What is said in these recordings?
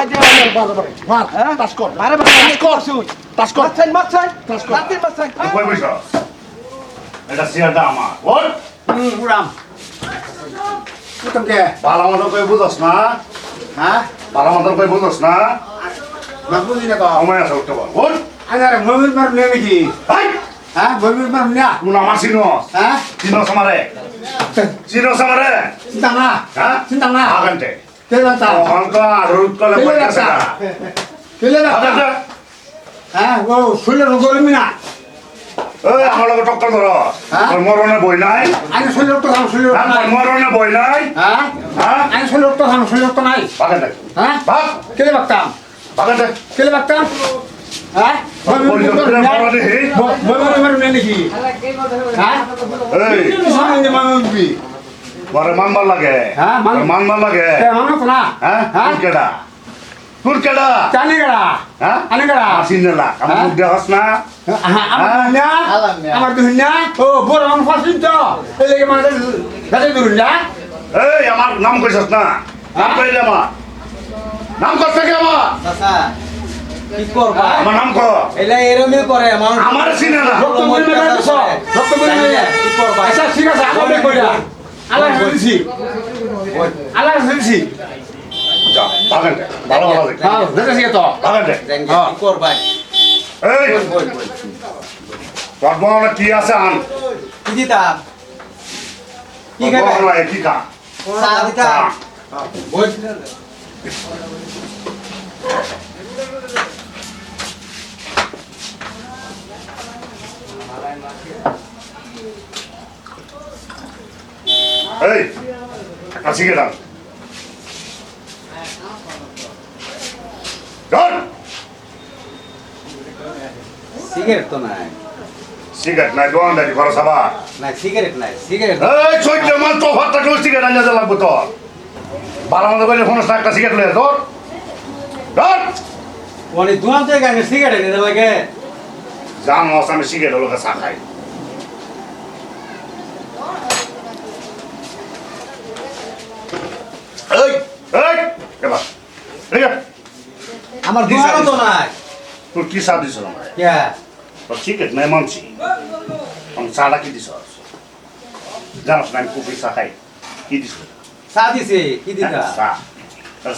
খাইতে মার টাচ কর মারে টাচ কর মারছেন টাচ কর রাতে মারছেন কই বইছ এটা সিয়ারটা আমার ওর উড়াম তুই ভালো মতো কই বুঝছ না হ্যাঁ ভালো মতো কই বুঝছ না না বুঝি না তো সময় আছে উঠতে পার ওর আরে মমিন মার নে নাকি হাই হ্যাঁ মমিন মার না তুই আমার চিনস হ্যাঁ চিনস আমারে চিনস আমারে চিন্তা না হ্যাঁ চিন্তা না আগন্তে কেলে তা অহংকার রুট কলে পয়সা কেলে না আগন্তে হ্যাঁ ও শুলে রগরমি না এই আমার লগে টক্কর ধর হ্যাঁ? তোর মরণে বই নাই আইন শুলে তো কাম শুলে হ্যাঁ, তোর মরণে বই নাই হ্যাঁ হ্যাঁ আইন শুলে তো কাম শুলে তো নাই আগন্তে হ্যাঁ ভাগ কেলে বাক্তাম আগন্তে কেলে বাক্তাম হ্যাঁ পরিচয় মারা দেখি মমিন মার নে নাকি হ্যাঁ এই সামনে মমিন বি মরে মানবার লাগে হ্যাঁ, মানবার লাগে কে মানো তো না হ্যাঁ হ্যাঁ তোর কেডা জানি গড়া হ্যাঁ আনি গড়া আসিন না আমার হ্যাঁ? মুখ দেখাস না আমার দুনিয়া ও বড় মানুষ ফাসিন তো এই লেগে মানে গাছে ধরুন না এই আমার নাম কইছস না নাম হ্যাঁ? কইলে আমার নাম করছ কি আমার চাচা কি করবা আমার নাম কর এলা এরমই করে মানুষ আমার চিনে না রক্ত বলি মেরে দিছো রক্ত বলি মেরে কি করবা আচ্ছা ঠিক আছে আমি কইরা আল্লাহ হইছি আল্লাহ হইছি যা ভাগেন্টে ভালো ভালো দেখ হ্যাঁ দেখেছি তো ভাগেন্টে কি করবা এই তোর বড় কি আছে আন কি দিতা কি তোর খাবে বড় কি খা চা দিতা ওই এই একটা সিগারেট আন ধর সিগারেট তো নাই সিগারেট নাই দোকানদারি করো সাবা নাই সিগারেট নাই সিগারেট এই চৈত্র মাস তো ভাতটা কেউ সিগারেট আনিয়ে যা লাগবো তোর ভালো মতো করে ফোন একটা সিগারেট লয়ে তোর ধর মানে দুহান থেকে গানে সিগারেট নিতে লাগে জানো আমি সিগারেট লোকে চা খাই এই এই এবার ঠিক আছে আমার দুহানও তো নাই তোর কি চা দিছ আমার কে তোর সিগারেট নাই মানছি আমি চাটা কি দিছ জানোস না আমি কফি চা খাই কি দিছ চা দিছে কি দিতা চা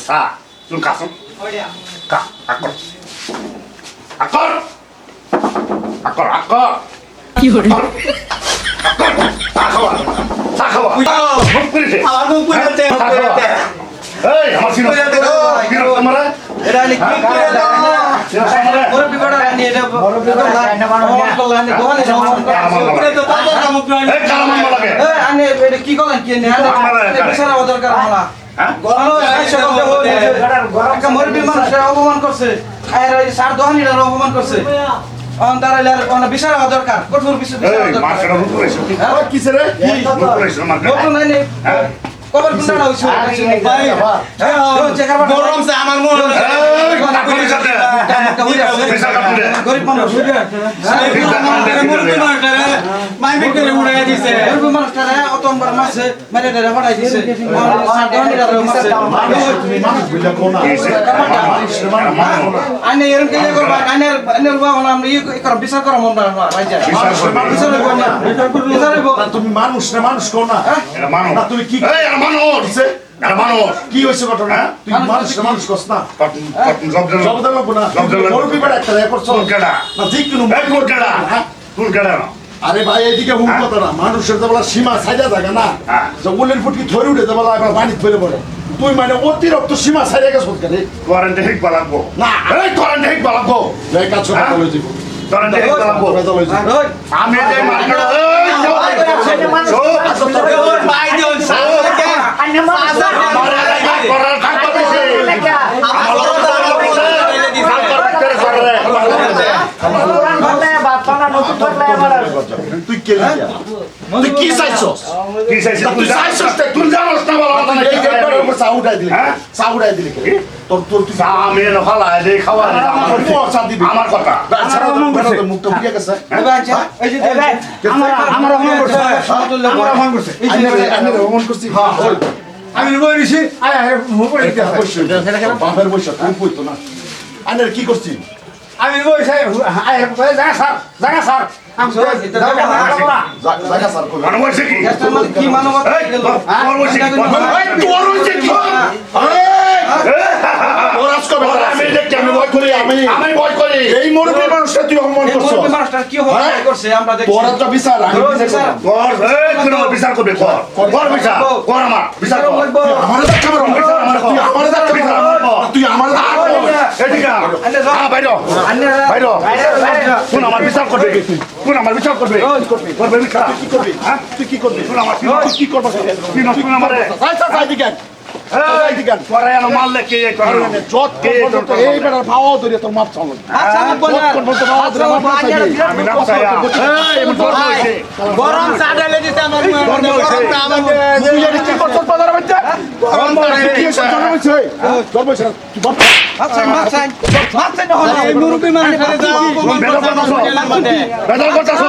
চা তুই কাসম কা আকর আকর আকর আকর কি hore আকর চা খাওয়া চা খাওয়া মুখ করেছে আমার মুখ পুরাতে পুরাতে এই আমার সিনো কি রকম আমরা এটা নি কি করে দাও বড় বিপড়া রানি এটা বড় বিপড়া রানি দোকানে পুরে তো তাতো কাম করে এই কালা মামা লাগে এই আনে এটা কি করেন কি নে বিছানা দরকার হলা হ্যাঁ গরম এসে বলতে একটা মরবি মানুষের অপমান করছে আর এই সার দোহানিটার অপমান করছে অন দাঁড়াইলে আর কোন বিছানা দরকার কঠোর বিষয় এই মার্কেটে রুট করেছে ওই কিসে রে রুট করেছে মার্কেটে নতুন নাই নে কবর কোনটা হইছে ভাই গরম সে আমার মন এই কথা কইছ সাথে পয়সা কাটলে গরিব মানুষ মাইমি করে উড়াই দিছে গরিব মানুষটারে অত বড় মাছে মেরে ধরে ফাটাই দিছে সার দোহানিটার মাছে আনে এরকম কে করবা আনের বাবা আমরা ই কর বিচার করা মন না রাইজা বিচার করব না বিচার করব তুমি মানুষ না মানুষ কও না এটা মানো না তুমি কি এই এটা মানো এটা মানো কি হইছে ঘটনা তুই মানুষ না মানুষ কস না জব জব দেব না জব দেব না। বড় বিপদ একটা রে করছ তোর কেডা না ঠিক কিনু এই তোর কেডা তোর কেডা না আরে ভাই এদিকে হুম কথা না মানুষের তো বলা সীমা ছাইডা জায়গা না হ্যাঁ। যে উলের ফুটকি ধরে উঠে দেবলা এবার পানি ফেলে পড়ে তুই মানে অতিরিক্ত সীমা ছাইডা গেছ কেন তোরান্তে হিক বালাগো না এই তোরান্তে হিক বালাগো এই কাজ হ্যাঁ? কথা লই দিব তোরান্তে হিক বালাগো বেজাল হইছে ওই আমি এই মার্কেট এই ভাই দিন সাথে আমার এলাকা করার থাকবা দিছে তুই কে তুই কি চাইছস কি চাইছিস তুই চাইছস তুই জানোস না বলা কথা এই একবার আমার চাউডাই দিলি হ্যাঁ? চাউডাই দিলি তোর তোর তুই আমি এর ফালা দে খাওয়া আমার কথা মুখটা বুঝে গেছে এই যে আমার অপমান করছে সমতুল্য আমার অপমান করছে আমি অপমান করছি হ্যাঁ আমি বলেছি আয় আয় মোবাইল বাপের বৈশা তুমি কইতো না আনের কি করছি আমি বলেছি আয় জায়গা স্যার জায়গা স্যার কই মানে বলছে কি গ্যাসটার মালিক কি মানবতা গেল তোর বলছে কি তোর হইছে কি তোর আজকে বেটা আমি দেখি আমি ভয় করি আমি ভয় করি এই মুরব্বি মানুষটা তুই অপমান এই করছস মুরব্বী মানুষটা কি হ্যাঁ? করছে আমরা দেখছি তোর একটা বিচার আমি বিচার করব কর তুই আমার বিচার করবে কর বিচার কর আমার বিচার কর আমারে দেখ কেমন তুই আমারে দেখ তুই আমারে দেখ এদিকে বাইরে কোন আমার বিচার করবে কোন আমার বিচার করবে করবে বিচার কি করবি হ্যাঁ তুই কি করবি কোন আমার তুই কি করবি কি না কোন আমারে আচ্ছা দিকে তোরা এনে মারলে কে করে যত পর্যন্ত এই বেটার ভাও ধরে তোর মাপ চালো আচ্ছা আমি না চাই এই এমন তোর হইছে গরম চা ঢেলে দিতে আমার তুই জানিস কি করছস বাজারে বাচ্চা কি এসব জন্য হইছে তোর বসে তুই বাপ মারছেন হলো এই মুরব্বী মানুষ বেদল করতাছ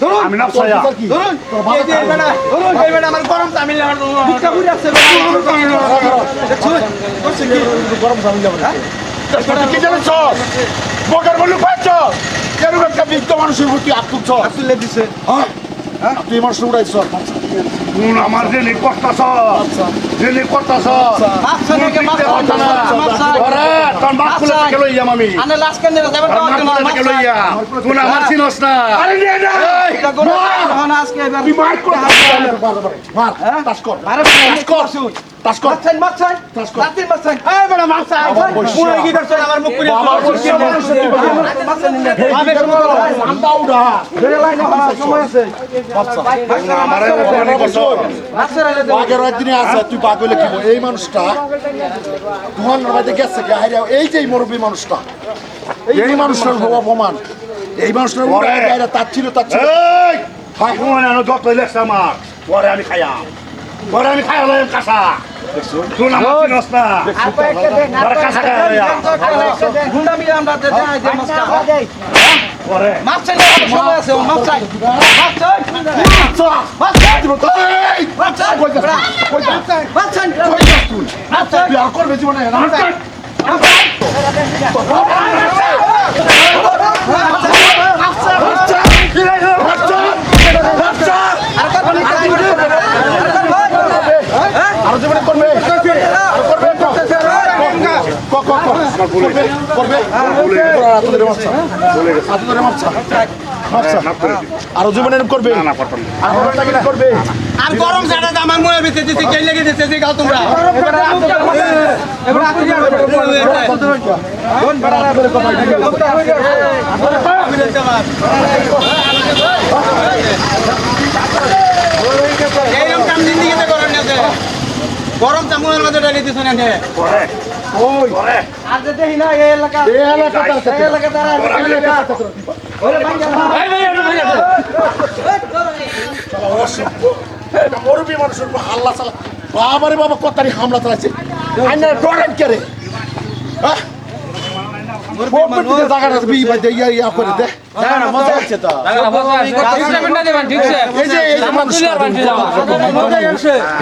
আমি না চাই আমার গরম চামিল কি জানিস বকার বললু পাচ্ছ এরকম একটা বৃদ্ধ মানুষের প্রতি আত্মুচ্ছ তুলে দিছে তুই মানুষের উড়াইছ কোন আমার যে নি করতাছ যে নি করতাছ ওরে তোর বাপ খুলে থেকে লইয়াম আমি আনে লাস্ট কেন যাবে তোর বাপ খুলে থেকে লইয়াম কোন আমার চিনস না আরে নিয়ে যা আজকে তুই মার কর মার টাচ কর মারে টাচ কর টাচ কর মারছেন রাতের মারছেন এই বড় মারছেন পুরো কি করছেন আমার মুখ পুরো বাবা বলছি মানুষের কি বলে মারছেন আমি আমদা উড়া বেরে লাইন সময় আছে আমারে অপমান করছ মারছেন আগের একদিনে আছে তুই পাগলে কি এই মানুষটা তুহান নবাইতে গেছে কি হারিয়া এই যে মুরব্বী মানুষটা এই মানুষটার অপমান এই মানুষটার উড়া গায়রা তার ছিল এই ভাই কোন আনো যত লেখছ আমার পরে আমি খাইয়াম পরে আমি খাইলাম কাঁচা কোন আমার চিনস না পরে কাঁচা খাইলাম গুন্ডামি আমরা দেখাই দে মাস্টার পরে মারছেন সময় আছে মারছেন তুই আর করবে জীবনে আরো জীবনে করবে আরো করবে আরো জীবনে করবে করবে আর গরম জায়গা আমার মনে ভিতরে দিতে কে লেগে দিতে যে গাও তোমরা এইরকম কাম দিন দিকে করেন না গরম চামুনের মধ্যে ডালি দিছ না পরে ওই আর যে দেখি না এই এলাকা তারা ওরে মুরব্বী মানুষের হাল্লা চালা বাবারে বাবা কতারি হামলা চালাচ্ছে আইনারা ডরেন কে রে জায়গাটা ইয়া করে দে মজা হচ্ছে তো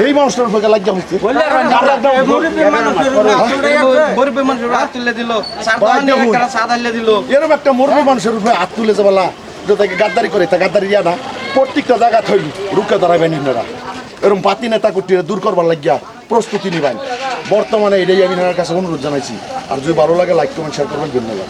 এই মানুষটার উপরে লাগিয়ে হচ্ছে গরিব মানুষের হাত তুলে দিল সাদা দিল এরকম একটা মুরব্বী মানুষের উপরে হাত তুলে যাবলা তাকে গাদ্দারি করে তা গাদ্দারি ইয়া না প্রত্যেকটা জায়গা থইলি রুখে দাঁড়াবেন আপনারা এরকম পাতি নেতা কুটিরে দূর করবার লাগিয়া প্রস্তুতি নিবেন বর্তমানে এটাই আমি কাছে অনুরোধ জানাইছি আর যদি ভালো লাগে লাইক কমেন্ট শেয়ার করবেন ধন্যবাদ।